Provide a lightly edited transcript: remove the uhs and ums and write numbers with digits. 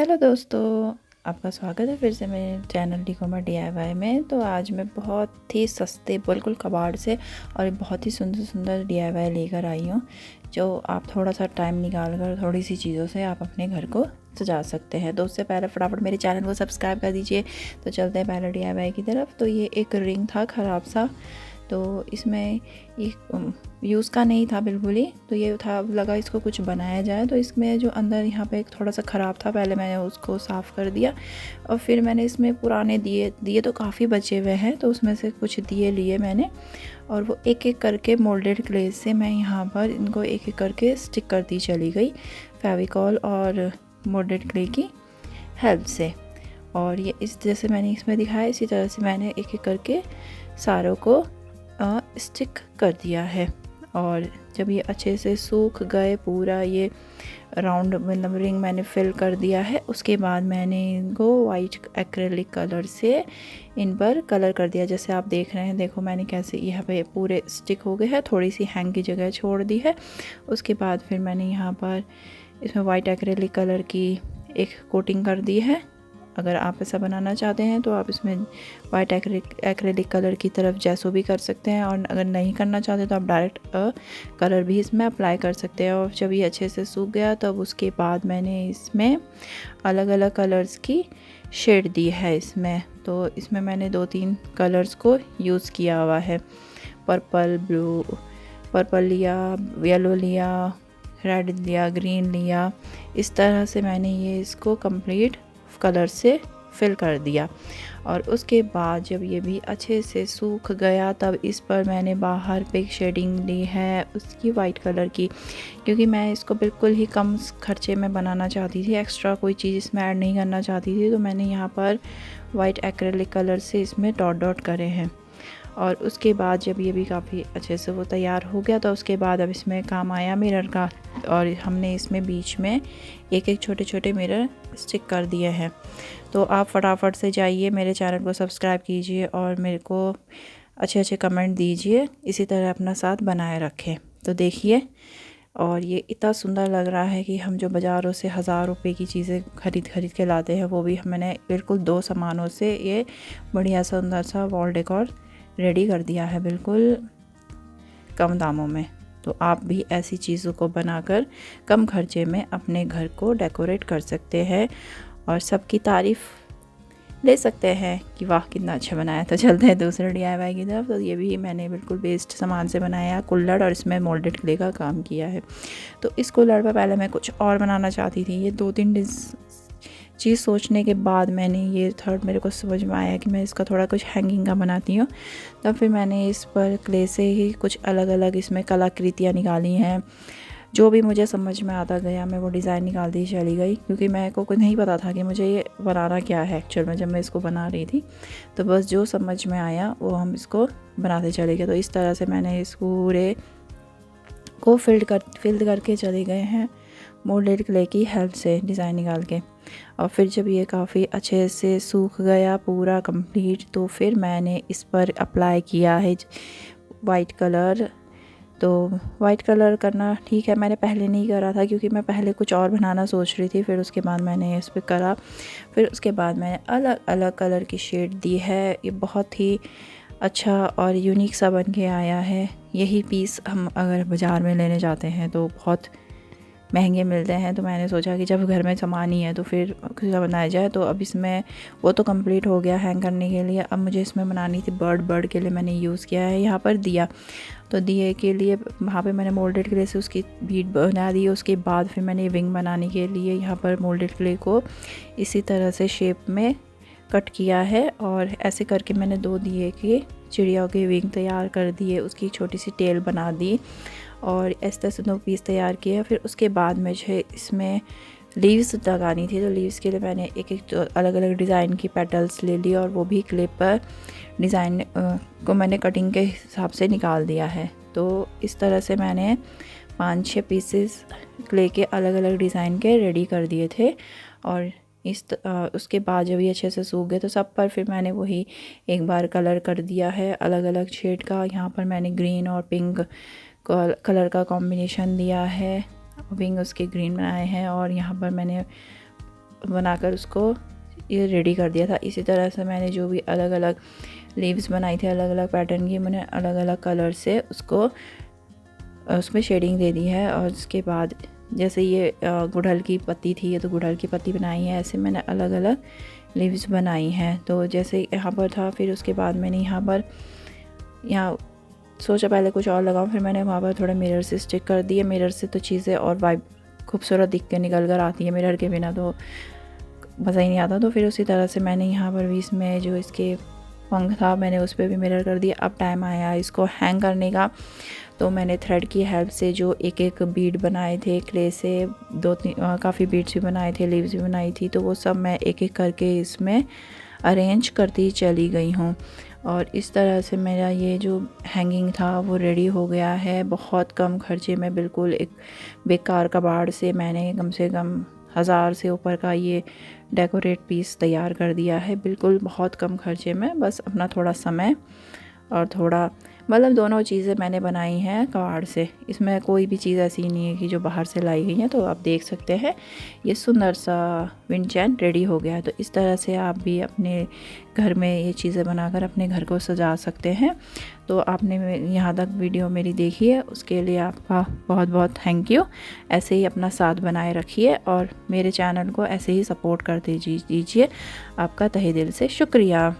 Hello दोस्तों, आपका स्वागत है फिर से मेरे चैनल डिकोमा DIY में। तो आज मैं बहुत ही सस्ते बिल्कुल कबाड़ से और बहुत ही सुंदर सुंदर DIY लेकर आई हूँ, जो आप थोड़ा सा टाइम निकाल कर थोड़ी सी चीज़ों से आप अपने घर को सजा सकते हैं। तो उससे पहले फटाफट मेरे चैनल को सब्सक्राइब कर दीजिए। तो चलते हैं पहले DIY की तरफ। तो ये एक रिंग था ख़राब सा, तो इसमें ये यूज़ का नहीं था बिल्कुल ही। तो ये था, लगा इसको कुछ बनाया जाए। तो इसमें जो अंदर यहाँ पे एक थोड़ा सा ख़राब था, पहले मैंने उसको साफ़ कर दिया और फिर मैंने इसमें पुराने दिए तो काफ़ी बचे हुए हैं, तो उसमें से कुछ दिए लिए मैंने और वो एक एक करके मोल्डेड क्ले से मैं यहाँ पर इनको एक एक करके स्टिक करती चली गई फेविकॉल और मोल्डेड क्ले की हेल्प से। और ये इस जैसे मैंने इसमें दिखाया, इसी तरह से मैंने एक एक करके सारों को स्टिक कर दिया है। और जब ये अच्छे से सूख गए, पूरा ये राउंड मतलब रिंग मैंने फिल कर दिया है, उसके बाद मैंने इनको वाइट एक्रेलिक कलर से इन पर कलर कर दिया। जैसे आप देख रहे हैं, देखो मैंने कैसे यहाँ पे पूरे स्टिक हो गए हैं, थोड़ी सी हैंग की जगह छोड़ दी है। उसके बाद फिर मैंने यहाँ पर इसमें वाइट एक्रेलिक कलर की एक कोटिंग कर दी है। अगर आप ऐसा बनाना चाहते हैं तो आप इसमें वाइट एक्रेलिक कलर की तरफ जैसो भी कर सकते हैं, और अगर नहीं करना चाहते तो आप डायरेक्ट कलर भी इसमें अप्लाई कर सकते हैं। और जब ये अच्छे से सूख गया तब उसके बाद मैंने इसमें अलग अलग कलर्स की शेड दी है इसमें। तो इसमें मैंने 2-3 कलर्स को यूज़ किया हुआ है, पर्पल, ब्लू, पर्पल लिया, येलो लिया, रेड लिया, ग्रीन लिया। इस तरह से मैंने ये इसको कंप्लीट कलर से फिल कर दिया। और उसके बाद जब ये भी अच्छे से सूख गया तब इस पर मैंने बाहर पे शेडिंग ली है उसकी वाइट कलर की, क्योंकि मैं इसको बिल्कुल ही कम खर्चे में बनाना चाहती थी, एक्स्ट्रा कोई चीज़ इसमें ऐड नहीं करना चाहती थी। तो मैंने यहाँ पर वाइट एक्रेलिक कलर से इसमें डॉट डॉट करे हैं। और उसके बाद जब ये भी काफ़ी अच्छे से वो तैयार हो गया तो उसके बाद अब इसमें काम आया मिरर का, और हमने इसमें बीच में एक एक छोटे छोटे मिरर स्टिक कर दिए हैं। तो आप फटाफट से जाइए, मेरे चैनल को सब्सक्राइब कीजिए और मेरे को अच्छे अच्छे कमेंट दीजिए, इसी तरह अपना साथ बनाए रखें। तो देखिए, और ये इतना सुंदर लग रहा है कि हम जो बाज़ारों से 1000 रुपये की चीज़ें खरीद के लाते हैं, वो भी मैंने बिल्कुल 2 सामानों से ये बढ़िया सुंदर सा वॉल डेकोर रेडी कर दिया है, बिल्कुल कम दामों में। तो आप भी ऐसी चीज़ों को बनाकर कम खर्चे में अपने घर को डेकोरेट कर सकते हैं और सबकी तारीफ़ ले सकते हैं कि वाह कितना अच्छा बनाया। तो चलते हैं दूसरे DIY की तरफ। तो ये भी मैंने बिल्कुल वेस्ट सामान से बनाया कुल्हड़, और इसमें मोल्डेड क्ले का काम किया है। तो इस कुल्हड़ पर पहले मैं कुछ और बनाना चाहती थी। ये 2-3 चीज़ सोचने के बाद मैंने ये थर्ड मेरे को समझ में आया कि मैं इसका थोड़ा कुछ हैंगिंग का बनाती हूँ। तब फिर मैंने इस पर क्ले से ही कुछ अलग अलग इसमें कलाकृतियाँ निकाली हैं। जो भी मुझे समझ में आता गया मैं वो डिज़ाइन निकालती चली गई, क्योंकि मेरे को कुछ नहीं पता था कि मुझे ये बनाना क्या है एक्चुअल में। जब मैं इसको बना रही थी तो बस जो समझ में आया वो हम इसको बनाते चले गए। तो इस तरह से मैंने इस पूरे को फिल्ड करके चले गए हैं मोल्डेड क्ले की हेल्प से डिज़ाइन निकाल के। और फिर जब ये काफ़ी अच्छे से सूख गया पूरा कंप्लीट, तो फिर मैंने इस पर अप्लाई किया है वाइट कलर। तो वाइट कलर करना ठीक है, मैंने पहले नहीं करा था क्योंकि मैं पहले कुछ और बनाना सोच रही थी। फिर उसके बाद मैंने इस पर करा, फिर उसके बाद मैंने अलग अलग कलर की शेड दी है। ये बहुत ही अच्छा और यूनिक सा बन के आया है। यही पीस हम अगर बाज़ार में लेने जाते हैं तो बहुत महंगे मिलते हैं। तो मैंने सोचा कि जब घर में सामान ही है तो फिर क्या बनाया जाए। तो अब इसमें वो तो कंप्लीट हो गया हैंग करने के लिए। अब मुझे इसमें बनानी थी बर्ड के लिए मैंने यूज़ किया है यहाँ पर दिया। तो दिए के लिए वहाँ पे मैंने मोल्डेड क्ले से उसकी बीट बना दी। उसके बाद फिर मैंने विंग बनाने के लिए यहाँ पर मोल्डेड क्ले को इसी तरह से शेप में कट किया है, और ऐसे करके मैंने 2 दिए के चिड़िया के विंग तैयार कर दिए, उसकी छोटी सी टेल बना दी और इस तरह से 2 पीस तैयार किए। फिर उसके बाद मुझे इसमें लीव्स लगानी थी, तो लीव्स के लिए मैंने एक एक अलग अलग डिज़ाइन की पेटल्स ले ली और वो भी क्लिप पर डिज़ाइन को मैंने कटिंग के हिसाब से निकाल दिया है। तो इस तरह से मैंने 5-6 पीसेस क्ले के अलग अलग डिज़ाइन के रेडी कर दिए थे। और उसके बाद जब ये अच्छे से सूख गए तो सब पर फिर मैंने वही एक बार कलर कर दिया है अलग अलग शेड का। यहाँ पर मैंने ग्रीन और पिंक कलर का कॉम्बिनेशन दिया है, विंग उसके ग्रीन बनाए हैं। और यहाँ पर मैंने बनाकर उसको ये रेडी कर दिया था। इसी तरह से मैंने जो भी अलग अलग लीव्स बनाई थी अलग अलग पैटर्न की, मैंने अलग अलग कलर से उसको उसमें शेडिंग दे दी है। और उसके बाद जैसे ये गुड़हल की पत्ती थी, ये तो गुड़हल की पत्ती बनाई है, ऐसे मैंने अलग अलग लीव्स बनाई हैं। तो जैसे यहाँ पर था, फिर उसके बाद मैंने यहाँ सोचा पहले कुछ और लगाऊं, फिर मैंने वहाँ पर थोड़े मिरर से स्टिक कर दिए। मिरर से तो चीज़ें और वाइब खूबसूरत दिख के निकल कर आती है, मिरर के बिना तो मज़ा ही नहीं आता। तो फिर उसी तरह से मैंने यहाँ पर भी इसमें जो इसके पंख था मैंने उस पर भी मिरर कर दिया। अब टाइम आया इसको हैंग करने का, तो मैंने थ्रेड की हेल्प से जो एक एक बीड बनाए थे क्ले से, काफ़ी बीड्स भी बनाए थे, लीव्स भी बनाई थी, तो वो सब मैं एक एक करके इसमें अरेंज करती चली गई हूँ। और इस तरह से मेरा ये जो हैंगिंग था वो रेडी हो गया है। बहुत कम खर्चे में, बिल्कुल एक बेकार कबाड़ से मैंने कम से कम 1000 से ऊपर का ये डेकोरेट पीस तैयार कर दिया है, बिल्कुल बहुत कम खर्चे में। बस अपना थोड़ा समय और थोड़ा मतलब दोनों चीज़ें मैंने बनाई हैं कबाड़ से। इसमें कोई भी चीज़ ऐसी नहीं है कि जो बाहर से लाई गई है। तो आप देख सकते हैं ये सुंदर सा विंड चैन रेडी हो गया है। तो इस तरह से आप भी अपने घर में ये चीज़ें बनाकर अपने घर को सजा सकते हैं। तो आपने यहाँ तक वीडियो मेरी देखी है उसके लिए आपका बहुत बहुत थैंक यू। ऐसे ही अपना साथ बनाए रखिए और मेरे चैनल को ऐसे ही सपोर्ट करते दीजिए। आपका तहे दिल से शुक्रिया।